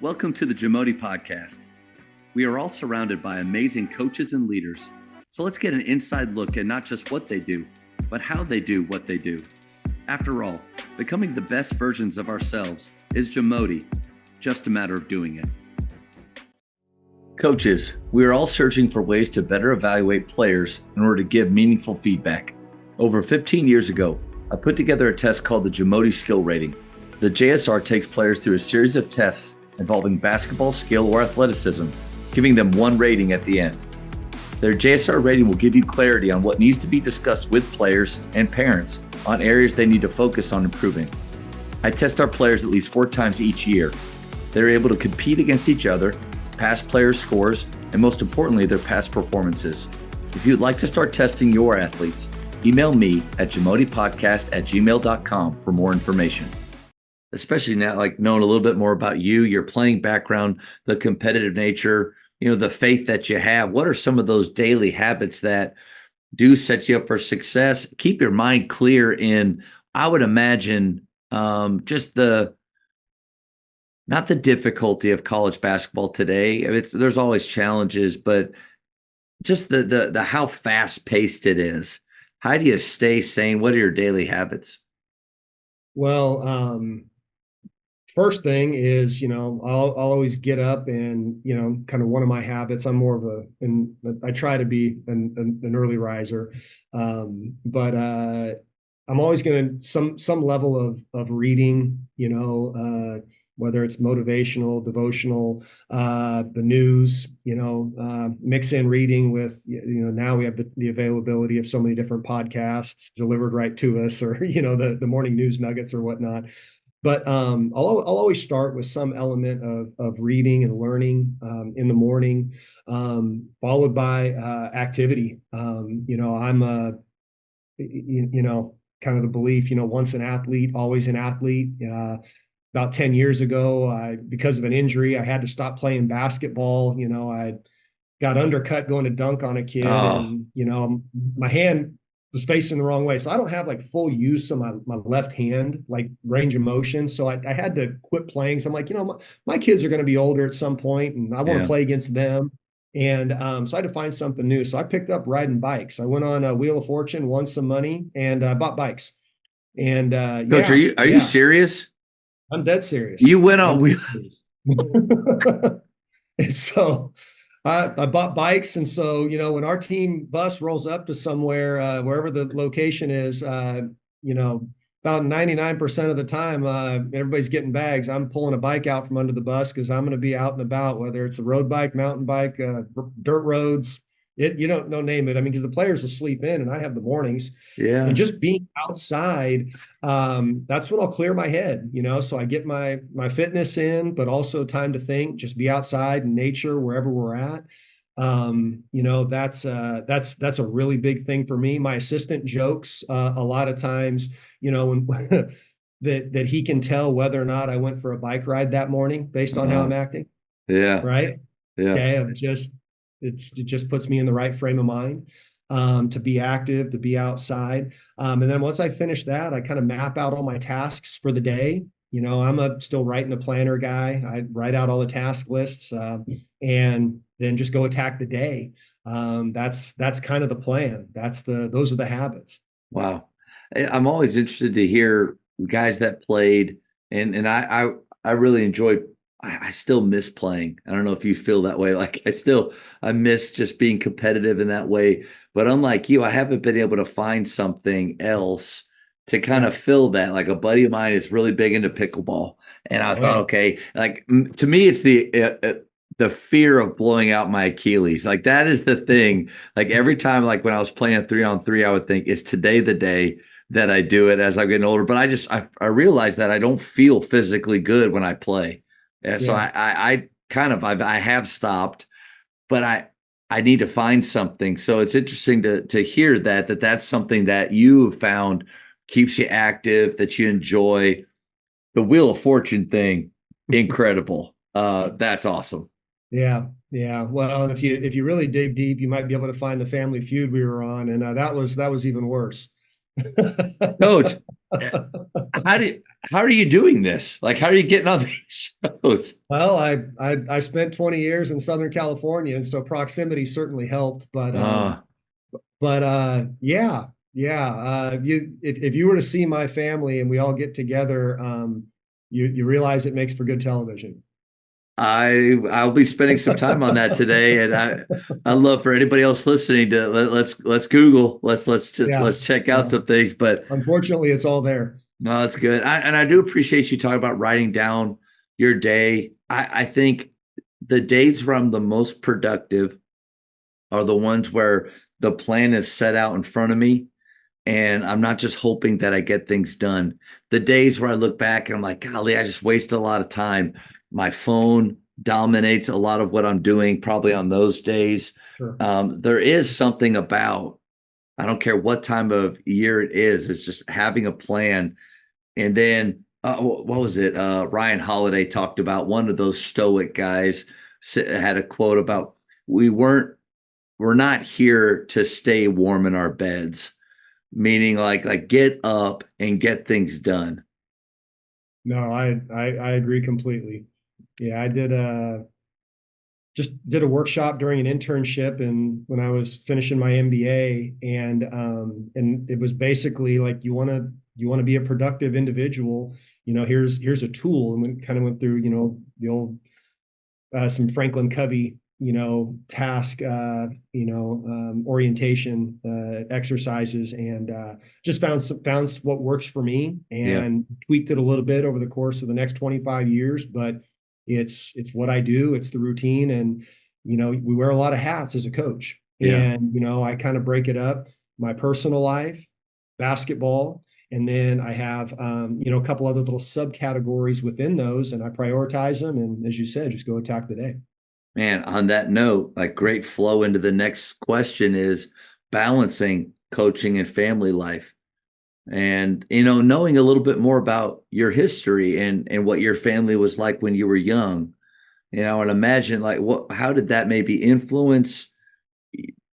Welcome to the JAMODI podcast. We are all surrounded by amazing coaches and leaders. So let's get an inside look at not just what they do, but how they do what they do. After all, becoming the best versions of ourselves is JAMODI, just a matter of doing it. Coaches, we are all searching for ways to better evaluate players in order to give meaningful feedback. Over 15 years ago, I put together a test called the JAMODI Skill Rating. The JSR takes players through a series of tests involving basketball skill or athleticism, giving them one rating at the end. Their JSR rating will give you clarity on what needs to be discussed with players and parents on areas they need to focus on improving. I test our players at least 4 times each year. They're able to compete against each other, past players' scores, and most importantly, their past performances. If you'd like to start testing your athletes, email me at jamodipodcast@gmail.com for more information. Especially now, like knowing a little bit more about you, your playing background, the competitive nature, the faith that you have. What are some of those daily habits that do set you up for success? Keep your mind clear in, I would imagine, just not the difficulty of college basketball today. There's always challenges, but just the how fast paced it is. How do you stay sane? What are your daily habits? Well, first thing is, I'll always get up and, kind of one of my habits, I'm more of and I try to be an early riser. But I'm always going to some level of reading, whether it's motivational, devotional, the news, mix in reading with, now we have the availability of so many different podcasts delivered right to us, or, the morning news nuggets or whatnot. But I'll always start with some element of reading and learning in the morning, followed by activity. I'm kind of the belief, once an athlete, always an athlete. About 10 years ago, because of an injury, I had to stop playing basketball. I got undercut going to dunk on a kid, and my hand was facing the wrong way. So I don't have like full use of my left hand, like range of motion. So I had to quit playing. So I'm like, my kids are going to be older at some point and I want to play against them. And so I had to find something new. So I picked up riding bikes. I went on a Wheel of Fortune, won some money, and bought bikes. And Coach, are you serious? I'm dead serious. You went on Wheel. And so I bought bikes. And so, when our team bus rolls up to somewhere, wherever the location is, about 99% of the time, everybody's getting bags. I'm pulling a bike out from under the bus because I'm going to be out and about, whether it's a road bike, mountain bike, dirt roads, you don't know, name it. I mean, because the players will sleep in and I have the mornings. Yeah. And just being outside, that's what I'll clear my head, so I get my fitness in, but also time to think, just be outside in nature, wherever we're at. That's a really big thing for me. My assistant jokes a lot of times, when that he can tell whether or not I went for a bike ride that morning based on how I'm acting. Yeah. Right. Yeah. Okay. It just puts me in the right frame of mind. To be active, to be outside. And then once I finish that, I kind of map out all my tasks for the day. I'm still writing a planner guy. I write out all the task lists and then just go attack the day. That's kind of the plan. Those are the habits. Wow. I'm always interested to hear guys that played, and I really enjoyed. I still miss playing. I don't know if you feel that way. Like I miss just being competitive in that way. But unlike you, I haven't been able to find something else to kind of fill that. Like a buddy of mine is really big into pickleball, and I thought, okay, like to me, it's the fear of blowing out my Achilles. Like that is the thing. Like every time, like when I was playing 3-on-3, I would think, is today the day that I do it as I'm getting older? But I realized that I don't feel physically good when I play. Yeah, so I have stopped, but I need to find something. So it's interesting to hear that's something that you have found keeps you active, that you enjoy. The Wheel of Fortune thing, incredible. That's awesome. Yeah. Well, and if you really dig deep, you might be able to find the Family Feud we were on, and that was even worse. Coach, how do how are you doing this? Like, how are you getting on these shows? Well, I spent 20 years in Southern California, and so proximity certainly helped. Uh, Yeah, yeah. You if you were to see my family and we all get together, you realize it makes for good television. I'll be spending some time on that today, and I love for anybody else listening to let's Google, Yeah, let's check out yeah. some things. But Unfortunately, it's all there. no, that's good. And I do appreciate you talking about writing down your day. I think the days where I'm the most productive are the ones where the plan is set out in front of me and I'm not just hoping that I get things done. The days where I look back and I'm like, golly, I just wasted a lot of time. My phone dominates a lot of what I'm doing, probably on those days. Sure. There is something about, I don't care what time of year it is, it's just having a plan. And then, what was it? Ryan Holiday talked about one of those stoic guys had a quote about, we weren't, we're not here to stay warm in our beds, meaning like get up and get things done. No, I agree completely. Yeah, I did just did a workshop during an internship and when I was finishing my MBA and it was basically like you want to be a productive individual, here's a tool and we kind of went through, the old some Franklin Covey, task, orientation exercises, and just found what works for me Yeah. and tweaked it a little bit over the course of the next 25 years. But it's what I do. It's the routine, and we wear a lot of hats as a coach, Yeah. and I kind of break it up: my personal life, basketball. And then I have, a couple other little subcategories within those, and I prioritize them. And as you said, just go attack the day. Man, on that note, like great flow into the next question is balancing coaching and family life. And knowing a little bit more about your history and what your family was like when you were young, and imagine like how did that maybe influence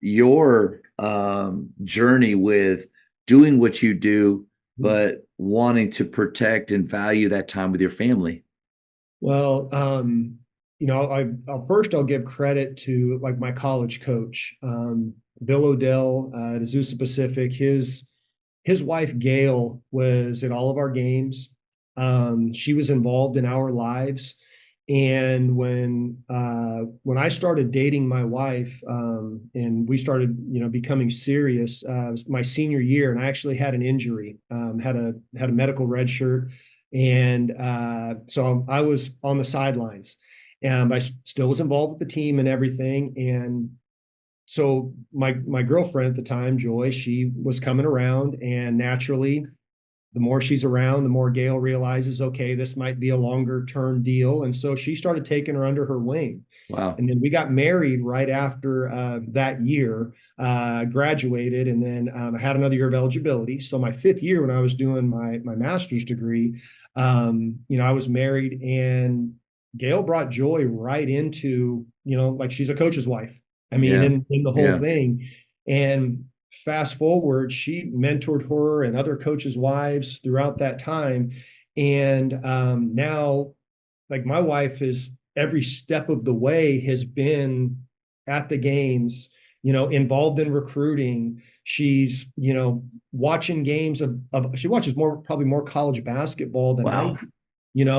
your journey with doing what you do, but wanting to protect and value that time with your family. Well, I'll give credit to like my college coach, Bill Odell at Azusa Pacific. His wife Gail was at all of our games. She was involved in our lives. And when I started dating my wife, and we started, becoming serious, it was my senior year, and I actually had an injury, had a medical red shirt, and so I was on the sidelines, and I still was involved with the team and everything. And so my girlfriend at the time, Joy, she was coming around, and naturally the more she's around, the more Gail realizes, okay, this might be a longer term deal. And so she started taking her under her wing. Wow. And then we got married right after that year, graduated, and then I had another year of eligibility. So my fifth year, when I was doing my master's degree, I was married, and Gail brought Joy right into, like she's a coach's wife. I mean, Yeah. in the whole Yeah. thing. And fast forward, she mentored her and other coaches' wives throughout that time. And now, like my wife is every step of the way has been at the games, involved in recruiting. She's, watching games she watches probably more college basketball than I Wow. do.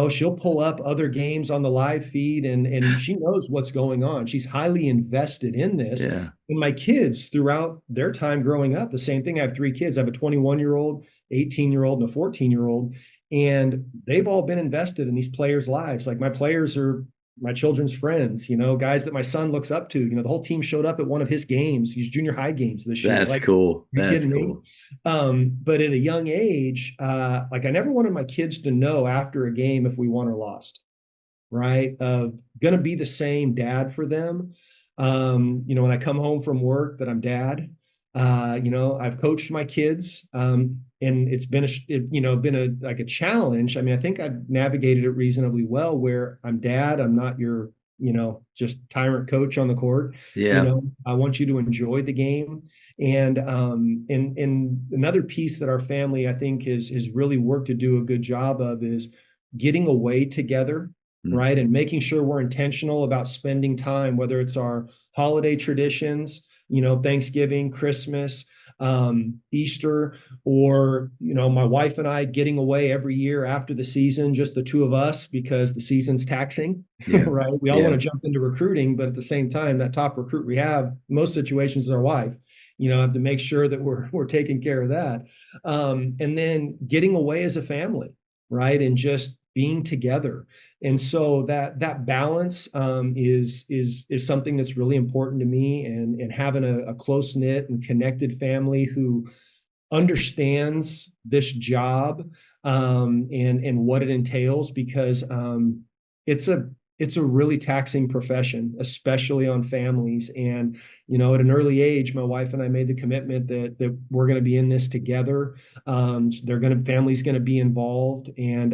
She'll pull up other games on the live feed, and she knows what's going on. She's highly invested in this. Yeah. And my kids throughout their time growing up, the same thing. I have three kids. I have a 21-year-old, 18-year-old, and a 14-year-old. And they've all been invested in these players' lives. Like my players are my children's friends, guys that my son looks up to. The whole team showed up at one of his games, these junior high games this year. That's Like, cool. you That's kidding me? cool. But at a young age, like I never wanted my kids to know after a game if we won or lost, right? Gonna be the same dad for them. When I come home from work, that I'm dad. I've coached my kids, and it's been like a challenge. I mean, I think I've navigated it reasonably well. Where I'm dad, I'm not your, just tyrant coach on the court. Yeah. I want you to enjoy the game. And another piece that our family, I think, has really worked to do a good job of is getting away together, Mm. right? And making sure we're intentional about spending time, whether it's our holiday traditions, Thanksgiving, Christmas, Easter, or my wife and I getting away every year after the season, just the two of us, because the season's taxing. Yeah. Right? We all want Yeah. to jump into recruiting, but at the same time, that top recruit we have, most situations, is our wife. Have to make sure that we're taking care of that. And then getting away as a family, right? And just being together. And so that balance is something that's really important to me, and having a close knit and connected family who understands this job, and what it entails, because it's a it's a really taxing profession, especially on families. And at an early age, my wife and I made the commitment that we're going to be in this together. Family's going to be involved, and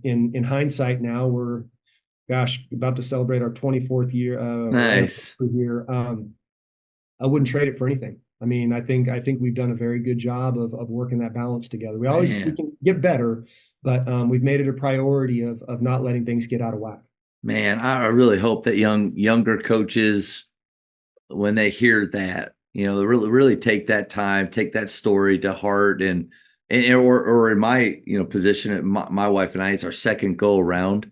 in hindsight, now we're, gosh, about to celebrate our 24th year, or Nice. anniversary here. I wouldn't trade it for anything. I mean, I think we've done a very good job of working that balance together. We Man. can get better, but we've made it a priority of not letting things get out of whack. Man, I really hope that younger coaches, when they hear that, they really take that time, take that story to heart, or in my position, my wife and I, it's our second go around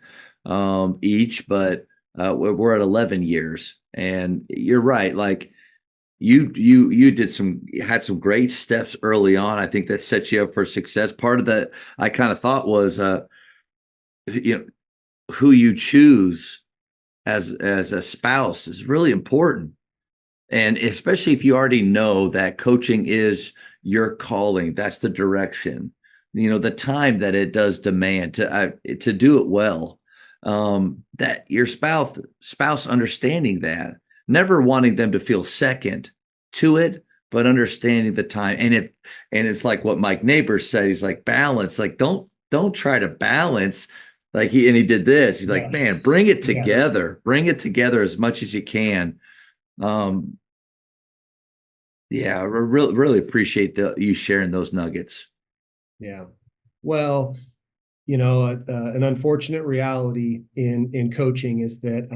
each, but we're at 11 years, and you're right, like you had some great steps early on. I think that sets you up for success. Part of that I kind of thought was you know who you choose as a spouse is really important, and especially if you already know that coaching is your calling, that's the direction, the time that it does demand to do it well, that your spouse understanding that, never wanting them to feel second to it, but understanding the time. And it's like what Mike Neighbors said. He's like, balance, like don't try to balance, like he did this. He's like, man, Yes. Yes. bring it together as much as you can. um yeah, I really appreciate you sharing those nuggets. Yeah. Well, an unfortunate reality in coaching is that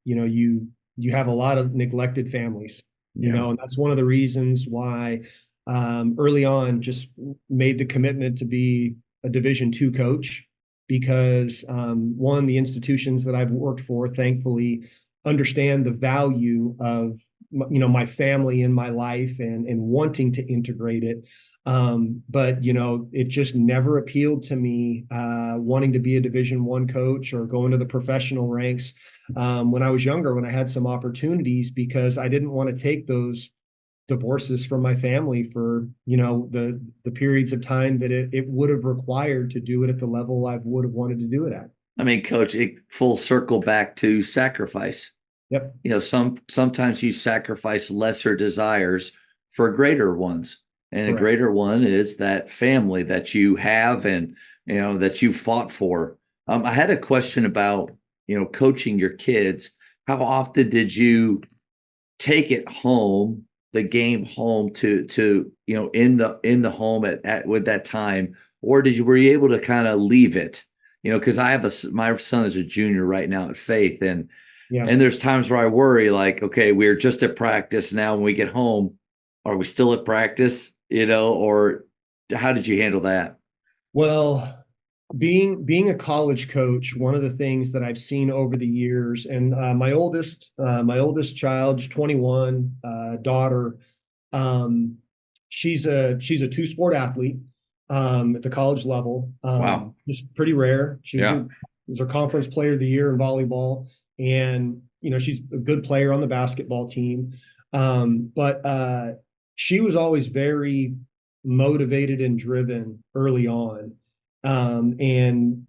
you have a lot of neglected families, Yeah. and that's one of the reasons why early on just made the commitment to be a Division II coach, because one, the institutions that I've worked for, thankfully, understand the value of my family in my life, and wanting to integrate it. But it just never appealed to me, wanting to be a Division I coach or go into the professional ranks when I was younger, when I had some opportunities, because I didn't want to take those divorces from my family for the periods of time that it would have required to do it at the level I would have wanted to do it at. I mean, coach, it full circle back to sacrifice. Yep. Sometimes you sacrifice lesser desires for greater ones, and a Correct. greater one is that family that you have, and that you fought for. I had a question about coaching your kids. How often did you take it home, the game home, to in the home at with that time, or were you able to kind of leave it? Because my son is a junior right now at Faith, Yeah. and there's times where I worry, like, okay, we're just at practice now. When we get home, are we still at practice? Or how did you handle that? Well, being a college coach, one of the things that I've seen over the years, and my oldest child's 21, daughter, um, she's a two-sport athlete at the college level. Wow. Just pretty rare. Yeah. Was a conference player of the year in volleyball, and she's a good player on the basketball team. But she was always very motivated and driven early on, and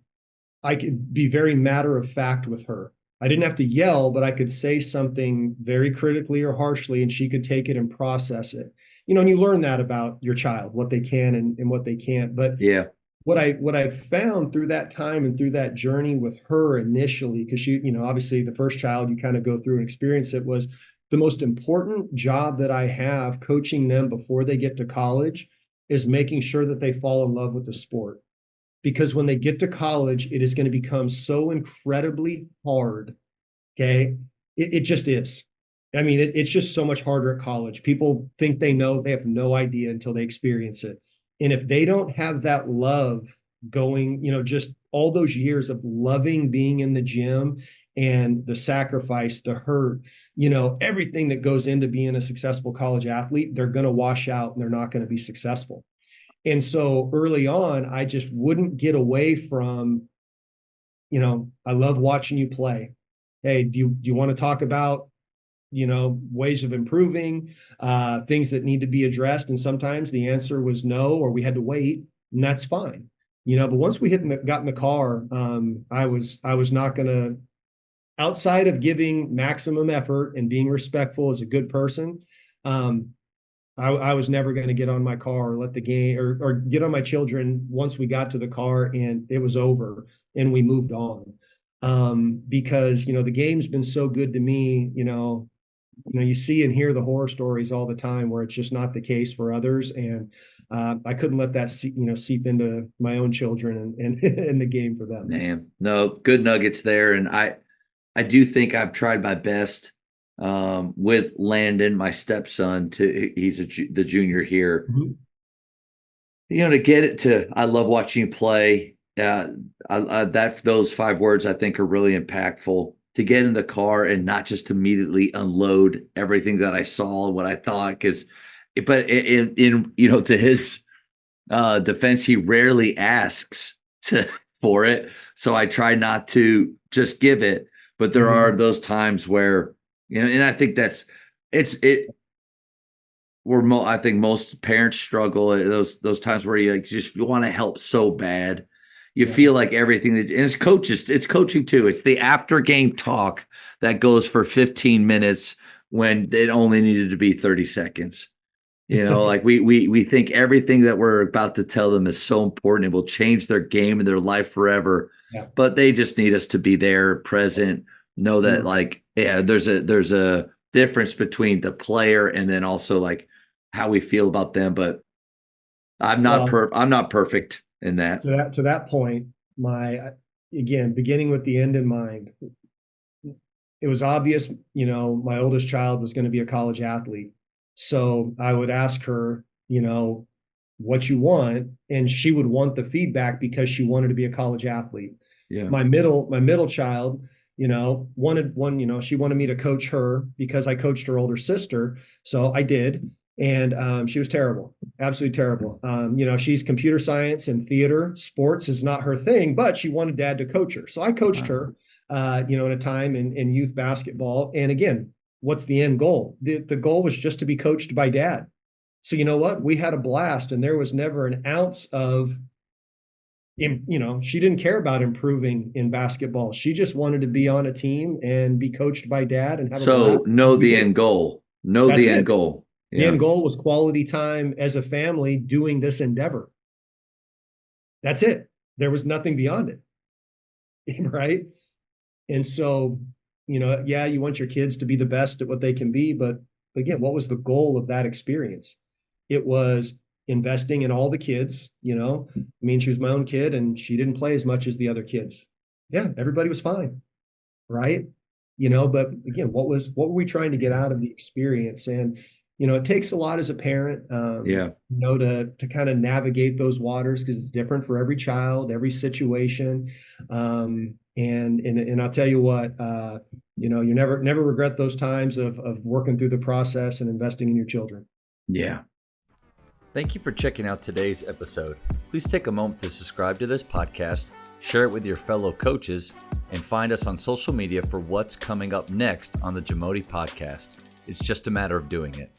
I could be very matter of fact with her. I didn't have to yell, but I could say something very critically or harshly, and she could take it and process it. And you learn that about your child, what they can and what they can't. But Yeah. what I found through that time and through that journey with her initially, because she, obviously the first child you kind of go through and experience it, was the most important job that I have coaching them before they get to college is making sure that they fall in love with the sport. Because when they get to college, it is going to become so incredibly hard. Okay. It just is. I mean, it's just so much harder at college. People think they know, they have no idea until they experience it. And if they don't have that love going, just all those years of loving being in the gym and the sacrifice, the hurt, everything that goes into being a successful college athlete, they're going to wash out and they're not going to be successful. And so early on, I just wouldn't get away from, I love watching you play. Hey, do you want to talk about, ways of improving, things that need to be addressed? And sometimes the answer was no, or we had to wait, and that's fine. But once we got in the car, I was not going to, outside of giving maximum effort and being respectful as a good person, I was never going to get on my car or let the game or get on my children once we got to the car and it was over and we moved on. Because, the game's been so good to me, you see and hear the horror stories all the time where it's just not the case for others. And I couldn't let that seep into my own children and in the game for them. Man, no, good nuggets there. And I do think I've tried my best with Landon, my stepson, he's the junior here. Mm-hmm. To get it to, I love watching you play. Those 5 words I think are really impactful. To get in the car and not just immediately unload everything that I saw, what I thought, but in to his defense, he rarely asks for it, so I try not to just give it. But there are those times where, and I think I think most parents struggle at those times where you just want to help so bad. You feel like everything and it's coaching too. It's the after game talk that goes for 15 minutes when it only needed to be 30 seconds. Like we think everything that we're about to tell them is so important. It will change their game and their life forever. Yeah. But they just need us to be there, present, know that there's a difference between the player and then also like how we feel about them. But I'm not perfect in that. To that point, again, beginning with the end in mind, it was obvious, my oldest child was going to be a college athlete. So I would ask her, what you want, and she would want the feedback because she wanted to be a college athlete. Yeah. My middle child, she wanted me to coach her because I coached her older sister. So I did. And she was terrible, absolutely terrible. She's computer science and theater. Sports is not her thing, but she wanted dad to coach her. So I coached her, in a time in youth basketball. And again, what's the end goal? The goal was just to be coached by dad. So you know what? We had a blast, and there was never an ounce of, she didn't care about improving in basketball. She just wanted to be on a team and be coached by dad and have a blast. Know the end goal. Know the end goal. The end goal was quality time as a family doing this endeavor. That's it. There was nothing beyond it. Right. And so, you want your kids to be the best at what they can be. But again, what was the goal of that experience? It was investing in all the kids. She was my own kid and she didn't play as much as the other kids. Yeah, everybody was fine. Right. But again, what were we trying to get out of the experience? And it takes a lot as a parent, to kind of navigate those waters because it's different for every child, every situation. And I'll tell you what, you never regret those times of working through the process and investing in your children. Yeah. Thank you for checking out today's episode. Please take a moment to subscribe to this podcast, share it with your fellow coaches, and find us on social media for what's coming up next on the JAMODI podcast. It's just a matter of doing it.